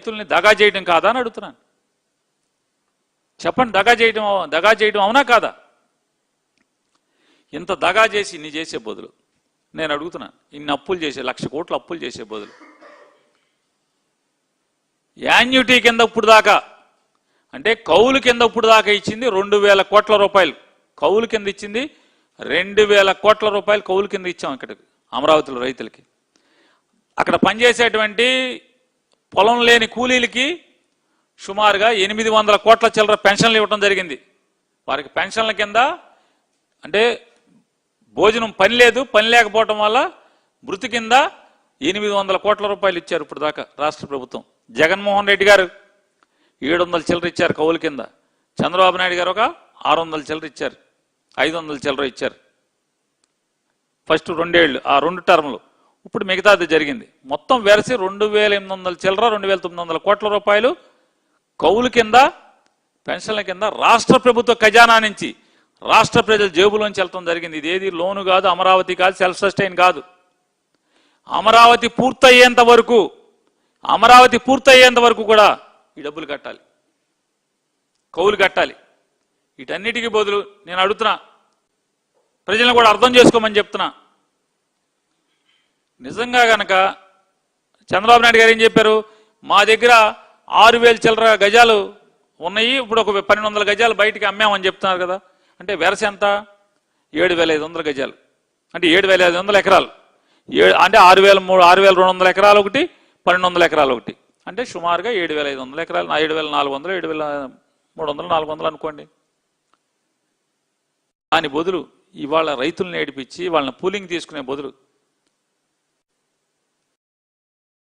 రైతుల్ని దగా చేయడం కాదా అని అడుగుతున్నాను. చెప్పండి, దగా చేయడం అవునా కాదా? ఇంత దగా చేసి ఇన్ని చేసే బదులు నేను అడుగుతున్నాను, ఇన్ని అప్పులు చేసే 1,00,000 కోట్లు అప్పులు చేసే బదులు యాన్యుటీ కింద ఇప్పుడు దాకా అంటే కౌలు కింద ఇప్పుడు దాకా ఇచ్చింది 2,000 కోట్ల రూపాయలు. కౌలు కింద ఇచ్చింది 2,000 కోట్ల రూపాయలు కౌలు కింద ఇచ్చాం ఇక్కడ అమరావతిలో రైతులకి. అక్కడ పనిచేసేటువంటి పొలం లేని కూలీలకి సుమారుగా 800 కోట్ల చిల్లర పెన్షన్లు ఇవ్వడం జరిగింది. వారికి పెన్షన్ల కింద అంటే భోజనం పని లేదు, పని లేకపోవటం వల్ల మృతి కింద 800 కోట్ల రూపాయలు ఇచ్చారు ఇప్పుడు దాకా రాష్ట్ర ప్రభుత్వం. జగన్మోహన్ రెడ్డి గారు 700 చిల్లర ఇచ్చారు కౌలు కింద. చంద్రబాబు నాయుడు గారు ఒక 600 చిల్లర ఇచ్చారు, 500 చిల్లర ఇచ్చారు ఫస్ట్ 2 ఏళ్ళు, ఆ 2 టర్ములు. ఇప్పుడు మిగతాది జరిగింది. మొత్తం వెరసి 2,800 చిల్లర 2,900 కోట్ల రూపాయలు కౌలు కింద పెన్షన్ల కింద రాష్ట్ర ప్రభుత్వ ఖజానా నుంచి రాష్ట్ర ప్రజల జేబులోంచి వెళ్తాం జరిగింది. ఇదేది లోను కాదు, అమరావతి కాదు, సెల్ఫ్ సస్టైన్ కాదు. అమరావతి పూర్తయ్యేంత వరకు కూడా ఈ డబ్బులు కట్టాలి, కౌలు కట్టాలి. వీటన్నిటికీ బదులు నేను అడుగుతున్నా, ప్రజలను కూడా అర్థం చేసుకోమని చెప్తున్నా. నిజంగా గనక చంద్రబాబు నాయుడు గారు ఏం చెప్పారు, మా దగ్గర 6,000 చిల్లర గజాలు ఉన్నాయి, ఇప్పుడు ఒక 1,200 గజాలు బయటికి అమ్మామని చెప్తున్నారు కదా. అంటే వెరస ఎంత? 7,500 గజాలు, అంటే 7,500 ఎకరాలు. అంటే 6,200 ఎకరాలు ఒకటి, 1,200 ఎకరాలు ఒకటి, అంటే సుమారుగా 7,500 ఎకరాలు, 7,400, 7,300, 400 అనుకోండి. దాని బదులు ఇవాళ రైతులను ఏడిపించి వాళ్ళని పూలింగ్ తీసుకునే బదులు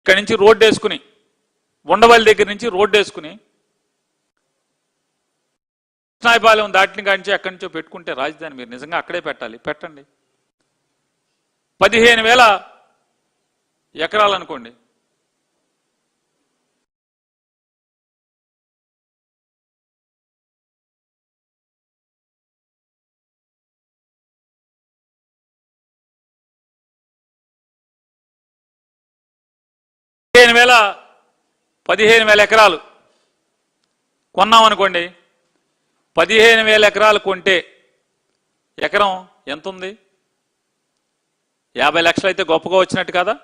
ఇక్కడి నుంచి రోడ్డు వేసుకుని, ఉండవల్లి దగ్గర నుంచి రోడ్డు వేసుకుని కృష్ణాయపాలెం దాటిని కాంచి ఎక్కడి నుంచో పెట్టుకుంటే రాజధాని మీరు నిజంగా అక్కడే పెట్టాలి, పెట్టండి. 15,000 ఎకరాలు అనుకోండి, పదిహేను వేల ఎకరాలు కొన్నామనుకోండి. 15,000 ఎకరాలు కొంటే ఎకరం ఎంత ఉంది? 50 లక్షలు అయితే గొప్పగా వచ్చినట్టు కదా.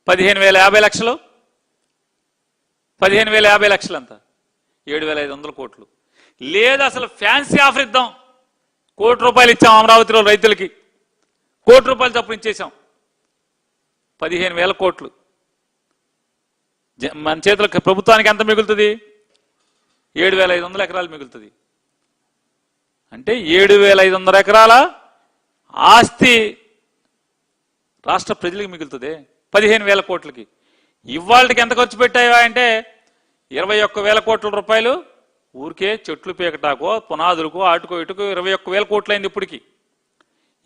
15,000 50 లక్షలు, 15,000 50 లక్షలు అంత 7,500 కోట్లు. లేదు అసలు ఫ్యాన్సీ ఆఫర్ ఇద్దాం, 1 కోటి రూపాయలు ఇచ్చాం అమరావతిలో రైతులకి, 1 కోటి రూపాయలు తప్పుడు ఇచ్చేసాం. 15,000 కోట్లు మన చేతుల ప్రభుత్వానికి ఎంత మిగులుతుంది? 7,500 ఎకరాలు మిగులుతుంది. అంటే 7,500 ఎకరాల ఆస్తి రాష్ట్ర ప్రజలకు మిగులుతుంది 15,000 కోట్లకి. ఇవాళకి ఎంత ఖర్చు పెట్టాయా అంటే 21,000 కోట్ల రూపాయలు ఊరికే చెట్లు పీకటాకో పునాదులకో ఆటుకో ఇటుకో 21,000 కోట్లు అయింది ఇప్పటికి.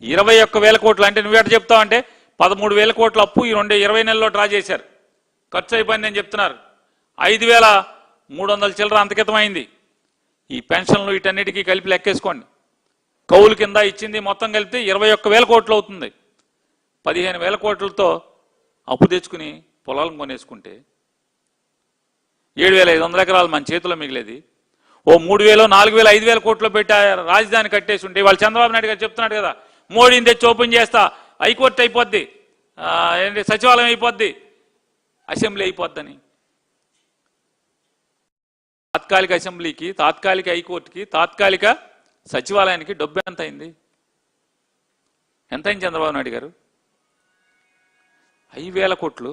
21,000 కోట్లు అంటే నువ్వేట చెప్తావు అంటే 13,000 కోట్ల అప్పు ఈ 20 నెలల్లో డ్రా చేశారు, ఖర్చు అయిపోయింది అని చెప్తున్నారు. 5,300 చిల్లర అంతకితం అయింది. ఈ పెన్షన్లు వీటన్నిటికీ కలిపి లెక్కేసుకోండి, కౌలు కింద ఇచ్చింది మొత్తం కలిపితే 21,000 కోట్లు అవుతుంది. 15,000 కోట్లతో అప్పు తెచ్చుకుని పొలాలను కొనేసుకుంటే 7,500 ఎకరాలు మన చేతిలో మిగిలేది. ఓ 3,000, 4,000, 5,000 కోట్లు పెట్టి రాజధాని కట్టేసి ఉంటే వాళ్ళు చంద్రబాబు నాయుడు గారు చెప్తున్నాడు కదా, మోడీని తెచ్చి ఓపెన్ చేస్తా, హైకోర్టు అయిపోద్ది, సచివాలయం అయిపోద్ది, అసెంబ్లీ అయిపోద్దని. తాత్కాలిక అసెంబ్లీకి, తాత్కాలిక హైకోర్టుకి, తాత్కాలిక సచివాలయానికి డబ్బు ఎంత అయింది? ఎంత అయింది చంద్రబాబు నాయుడు గారు? 5,000 కోట్లు.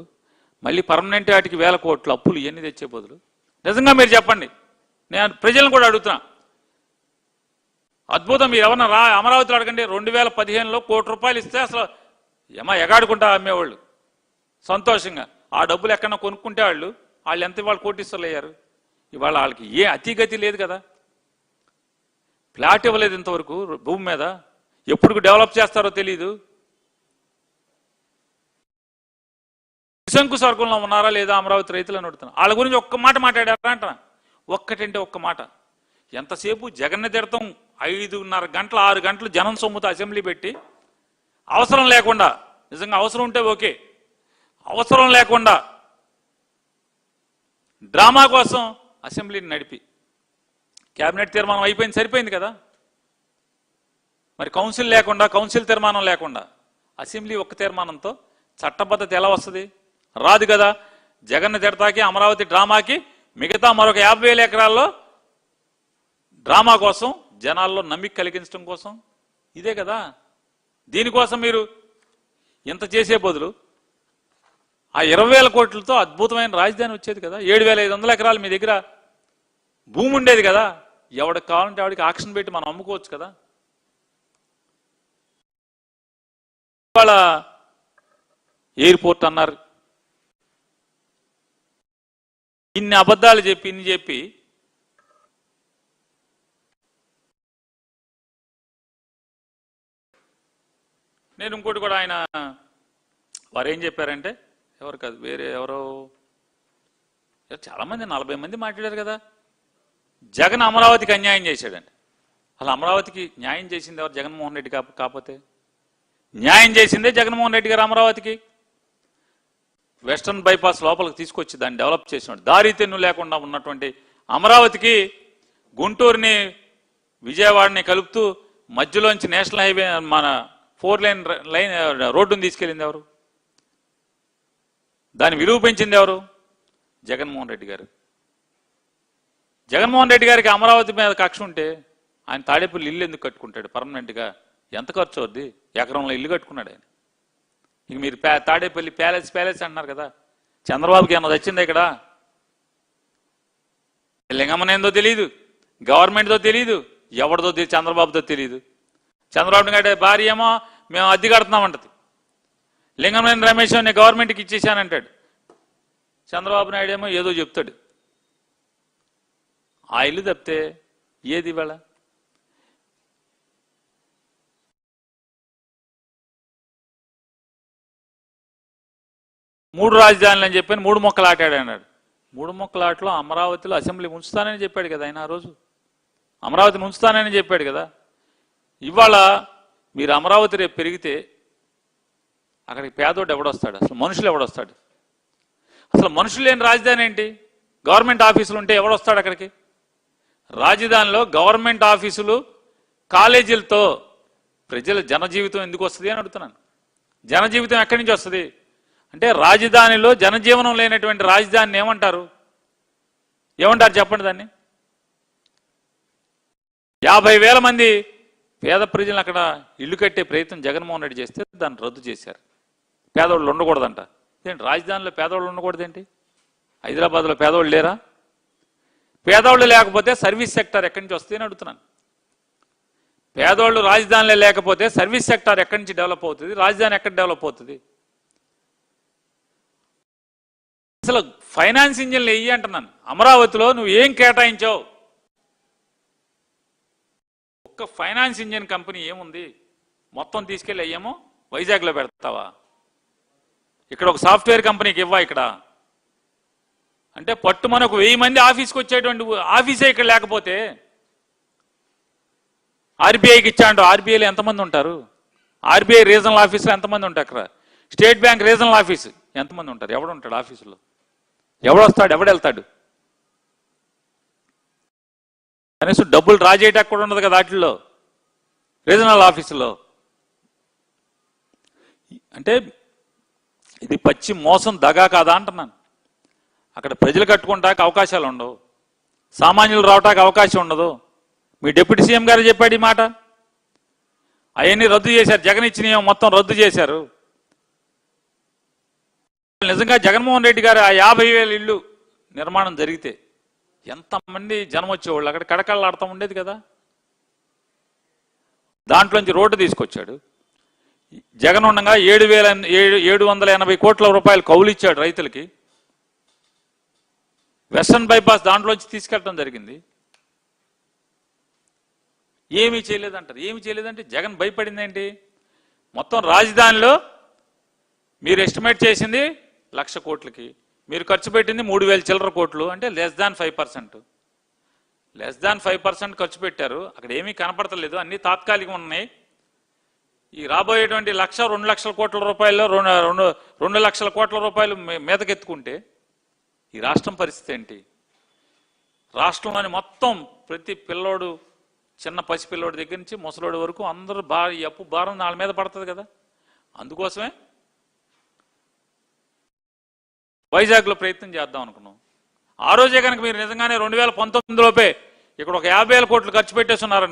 మళ్ళీ పర్మనెంట్ వాటికి 1,000 కోట్లు అప్పులు ఇవన్నీ తెచ్చే బదులు నిజంగా మీరు చెప్పండి. నేను ప్రజలను కూడా అడుగుతున్నా, అద్భుతం. మీరు ఎవరన్నా అమరావతిలో అడగండి, 2015లో 1 కోటి రూపాయలు ఇస్తే అసలు ఎగాడుకుంటా అమ్మేవాళ్ళు సంతోషంగా. ఆ డబ్బులు ఎక్కడన్నా కొనుక్కుంటే వాళ్ళు ఎంత ఇవాళ కోటీశ్వర్లు అయ్యారు. ఇవాళ వాళ్ళకి ఏ అతిగతి లేదు కదా, ఫ్లాట్ ఇవ్వలేదు ఇంతవరకు భూమి మీద, ఎప్పుడు డెవలప్ చేస్తారో తెలీదు. నిశంకు స్వర్గంలో ఉన్నారా లేదా అమరావతి రైతులు అని అడుగుతున్నా. వాళ్ళ గురించి ఒక్క మాట మాట్లాడారా అంటున్నా, ఒక్కటంటే ఒక్క మాట. ఎంతసేపు జగన్ తిడతాం, 5:30 గంటలు 6 గంటలు జనం సొమ్ముతో అసెంబ్లీ పెట్టి అవసరం లేకుండా, నిజంగా అవసరం ఉంటే ఓకే, అవసరం లేకుండా డ్రామా కోసం అసెంబ్లీని నడిపి కేబినెట్ తీర్మానం అయిపోయింది, సరిపోయింది కదా. మరి కౌన్సిల్ తీర్మానం లేకుండా అసెంబ్లీ ఒక్క తీర్మానంతో చట్టబద్ధత ఎలా వస్తుంది? రాదు కదా. జగన్ తిడతాకి, అమరావతి డ్రామాకి, మిగతా మరొక 50,000 ఎకరాల్లో డ్రామా కోసం, జనాల్లో నమ్మిక కలిగించడం కోసం, ఇదే కదా. దీనికోసం మీరు ఇంత చేసే బదులు ఆ 20,000 కోట్లతో అద్భుతమైన రాజధాని వచ్చేది కదా. 7,500 ఎకరాలు మీ దగ్గర భూమి ఉండేది కదా. ఎవడికి కావాలంటే ఆవిడికి ఆక్షన్ పెట్టి మనం అమ్ముకోవచ్చు కదా. ఇవాళ ఎయిర్పోర్ట్ అన్నారు, ఇన్ని అబద్ధాలు చెప్పి నేను ఇంకోటి కూడా ఆయన వారు ఏం చెప్పారంటే, ఎవరు కాదు వేరే ఎవరో చాలామంది 40 మంది మాట్లాడారు కదా, జగన్ అమరావతికి అన్యాయం చేశాడండి. అసలు అమరావతికి న్యాయం చేసింది ఎవరు? జగన్మోహన్ రెడ్డి కాకపోతే న్యాయం చేసిందే జగన్మోహన్ రెడ్డి గారు. అమరావతికి వెస్టర్న్ బైపాస్ లోపలికి తీసుకొచ్చి దాన్ని డెవలప్ చేసినాడు. దారి తెన్ను లేకుండా ఉన్నటువంటి అమరావతికి గుంటూరుని విజయవాడని కలుపుతూ మధ్యలోంచి నేషనల్ హైవే మన 4 లైన్ రోడ్డును తీసుకెళ్ళింది ఎవరు? దాని విలువ పెంచింది ఎవరు? జగన్మోహన్ రెడ్డి గారు. జగన్మోహన్ రెడ్డి గారికి అమరావతి మీద కక్ష ఉంటే ఆయన తాడేపల్లి ఇల్లు ఎందుకు కట్టుకుంటాడు పర్మనెంట్గా? ఎంత ఖర్చు అవుద్ది? ఎకరంలో ఇల్లు కట్టుకున్నాడు ఆయన. ఇక మీరు తాడేపల్లి ప్యాలెస్ అంటున్నారు కదా, చంద్రబాబుకి ఏమన్నా వచ్చింది ఇక్కడ? లింగమ్మనేందో తెలియదు, గవర్నమెంట్తో తెలియదు, ఎవరిదో చంద్రబాబుతో తెలియదు. చంద్రబాబు నాయుడు భార్య ఏమో మేము అద్దె కడుతున్నామంటది, లింగమనేని రమేష్ నేను గవర్నమెంట్కి ఇచ్చేసానంటాడు. చంద్రబాబు నాయుడు ఏమో ఏదో చెప్తాడు. ఆ ఇల్లు తప్పితే ఏది ఇవాళ? మూడు రాజధానులు అని చెప్పని 3 మొక్కలు ఆటాడు అన్నాడు. 3 మొక్కల ఆటలో అమరావతిలో అసెంబ్లీ ఉంచుతానని చెప్పాడు కదా ఆయన. ఆ రోజు అమరావతిని ఉంచుతానని చెప్పాడు కదా. ఇవాళ మీరు అమరావతి రేపు పెరిగితే అక్కడికి పేదోడు ఎవడొస్తాడు? అసలు మనుషులు ఎవడొస్తాడు? అసలు మనుషులు లేని రాజధాని ఏంటి? గవర్నమెంట్ ఆఫీసులు ఉంటే ఎవడొస్తాడు అక్కడికి? రాజధానిలో గవర్నమెంట్ ఆఫీసులు, కాలేజీలతో ప్రజల జనజీవితం ఎందుకు వస్తుంది అని అడుగుతున్నాను. జనజీవితం ఎక్కడి నుంచి వస్తుంది అంటే, రాజధానిలో జనజీవనం లేనటువంటి రాజధానిని ఏమంటారు చెప్పండి. దాన్ని 50,000 మంది పేద ప్రజలు అక్కడ ఇల్లు కట్టే ప్రయత్నం జగన్మోహన్ రెడ్డి చేస్తే దాన్ని రద్దు చేశారు. పేదవాళ్ళు ఉండకూడదంట. ఏంటి రాజధానిలో పేదవాళ్ళు ఉండకూడదేంటి? హైదరాబాద్లో పేదవాళ్ళు లేరా? పేదవాళ్ళు లేకపోతే సర్వీస్ సెక్టర్ ఎక్కడి నుంచి వస్తుంది అని అడుగుతున్నాను. పేదవాళ్ళు రాజధానిలో లేకపోతే సర్వీస్ సెక్టర్ ఎక్కడి నుంచి డెవలప్ అవుతుంది? రాజధాని ఎక్కడ డెవలప్ అవుతుంది? అసలు ఫైనాన్స్ ఇంజిన్లు వెయ్యి అంటున్నాను. అమరావతిలో నువ్వు ఏం కేటాయించావు? ఒక్క ఫైనాన్స్ ఇంజిన్ కంపెనీ ఏముంది? మొత్తం తీసుకెళ్ళి అయ్యేమో వైజాగ్లో పెడతావా? ఇక్కడ ఒక సాఫ్ట్వేర్ కంపెనీకి ఇవ్వా? ఇక్కడ అంటే పట్టు మనకు 1000 మంది ఆఫీస్కి వచ్చేటువంటి ఆఫీసే ఇక్కడ లేకపోతే, ఆర్బీఐకి ఇచ్చాండు. ఆర్బీఐలో ఎంతమంది ఉంటారు? ఆర్బీఐ రీజనల్ ఆఫీసులో ఎంతమంది ఉంటారు? అక్కడ స్టేట్ బ్యాంక్ రీజనల్ ఆఫీసు ఎంతమంది ఉంటారు? ఎవడుంటాడు ఆఫీసులో? ఎవడొస్తాడు? ఎవడెళ్తాడు? కనీసం డబ్బులు డ్రా చేయడానికి కూడా ఉండదు కదా వాటిల్లో, రీజనల్ ఆఫీసులో. అంటే ఇది పచ్చి మోసం, దగా కాదా అంటున్నాను. అక్కడ ప్రజలు కట్టుకుంటానికి అవకాశాలు ఉండవు, సామాన్యులు రావటానికి అవకాశం ఉండదు. మీ డిప్యూటీ సీఎం గారు చెప్పాడు ఈ మాట. అవన్నీ రద్దు చేశారు. జగన్ ఇచ్చిన మొత్తం రద్దు చేశారు. నిజంగా జగన్మోహన్ రెడ్డి గారు ఆ 50,000 ఇళ్ళు నిర్మాణం జరిగితే ఎంతమంది జనం వచ్చేవాళ్ళు? అక్కడ కడకళ్ళాడుతూ ఉండేది కదా. దాంట్లోంచి రోడ్డు తీసుకొచ్చాడు. జగన్ ఉండగా 780 కోట్ల రూపాయలు కౌలు ఇచ్చాడు రైతులకి. వెస్టర్న్ బైపాస్ దాంట్లోంచి తీసుకెళ్ళడం జరిగింది. ఏమీ చేయలేదంటారు. ఏమి చేయలేదంటే జగన్ భయపడిందేంటి? మొత్తం రాజధానిలో మీరు ఎస్టిమేట్ చేసింది 1,00,000 కోట్లకి, మీరు ఖర్చు పెట్టింది 3,000 చిల్లర కోట్లు, అంటే -5%. -5% ఖర్చు పెట్టారు. అక్కడ ఏమీ కనపడతలేదు, అన్ని తాత్కాలికం ఉన్నాయి. ఈ రాబోయేటువంటి 1,00,000, 2 లక్షల కోట్ల రూపాయల్లో 2 లక్షల కోట్ల రూపాయలు మీదకెత్తుకుంటే ఈ రాష్ట్రం పరిస్థితి ఏంటి? రాష్ట్రంలోని మొత్తం ప్రతి పిల్లోడు, చిన్న పసిపిల్లోడి దగ్గర నుంచి ముసలోడి వరకు అందరూ ఈ అప్పు భారం వాళ్ళ మీద పడుతుంది కదా. అందుకోసమే వైజాగ్లో ప్రయత్నం చేద్దాం అనుకున్నాం. ఆ రోజే కనుక మీరు నిజంగానే 2019లోపే ఇక్కడ ఒక 50,000 కోట్లు ఖర్చు పెట్టేస్తున్నారని